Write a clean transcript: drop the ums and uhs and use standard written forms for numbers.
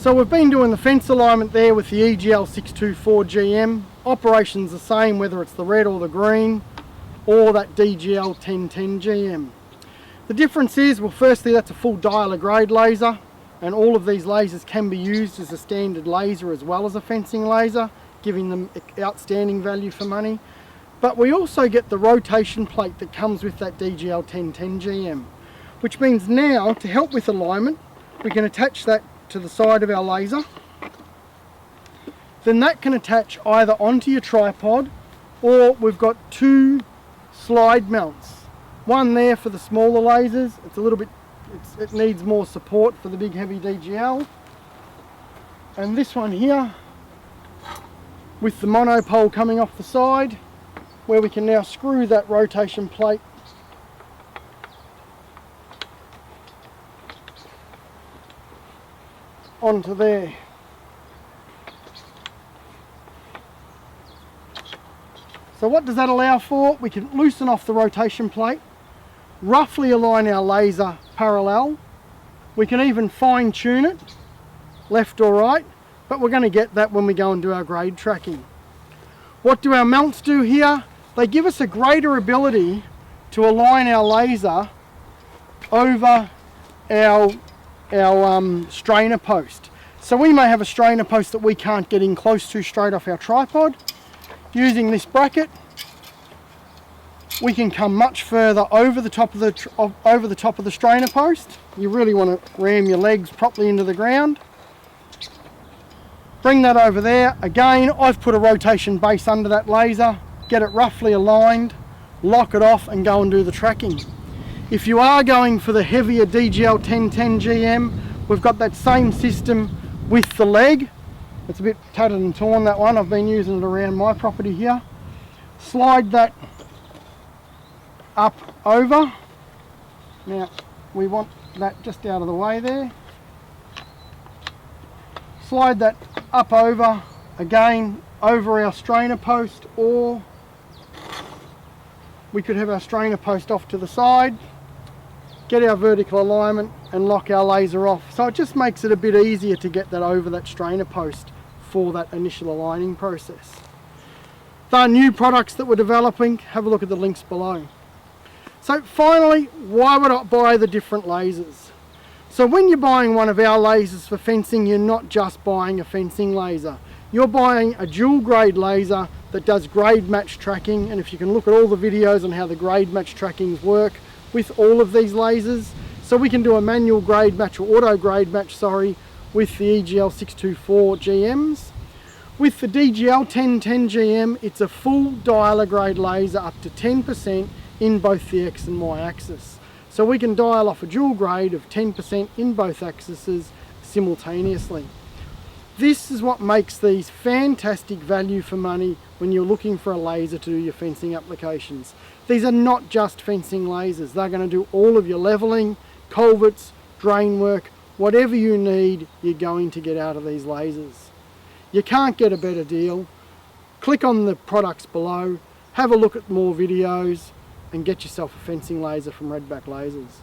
So we've been doing the fence alignment there with the EGL 624 GM. Operation's the same whether it's the red or the green or that DGL 1010 GM. The difference is, well, firstly that's a full dialer grade laser, and all of these lasers can be used as a standard laser as well as a fencing laser, giving them outstanding value for money. But we also get the rotation plate that comes with that DGL 1010 GM, which means now, to help with alignment, we can attach that to the side of our laser. Then that can attach either onto your tripod, or we've got two slide mounts. One there for the smaller lasers. It's a little bit, it needs more support for the big heavy DGL. And this one here with the monopole coming off the side, where we can now screw that rotation plate onto there. So what does that allow for? We can loosen off the rotation plate, roughly align our laser parallel. We can even fine tune it, left or right, but we're going to get that when we go and do our grade tracking. What do our mounts do here? They give us a greater ability to align our laser over our strainer post. So we may have a strainer post that we can't get in close to straight off our tripod. Using this bracket, we can come much further over the top of the strainer post. You really want to ram your legs properly into the ground. Bring that over there. Again, I've put a rotation base under that laser, get it roughly aligned, lock it off and go and do the tracking. If you are going for the heavier DGL 1010 GM, we've got that same system with the leg. It's a bit tattered and torn, that one. I've been using it around my property here. Slide that up over. Now we want that just out of the way there. Slide that up over, again over our strainer post, or we could have our strainer post off to the side, get our vertical alignment and lock our laser off. So it just makes it a bit easier to get that over that strainer post for that initial aligning process. There are new products that we're developing. Have a look at the links below. So finally, why would I buy the different lasers? So when you're buying one of our lasers for fencing, you're not just buying a fencing laser. You're buying a dual grade laser that does grade match tracking, and if you can look at all the videos on how the grade match trackings work with all of these lasers, so we can do a manual grade match, or auto grade match, sorry, with the EGL 624 GMs. With the DGL 1010 GM, it's a full dialer grade laser up to 10% in both the X and Y axis. So we can dial off a dual grade of 10% in both axes simultaneously. This is what makes these fantastic value for money when you're looking for a laser to do your fencing applications. These are not just fencing lasers. They're going to do all of your leveling, culverts, drain work, whatever you need, you're going to get out of these lasers. You can't get a better deal. Click on the products below, have a look at more videos, and get yourself a fencing laser from RedBack Lasers.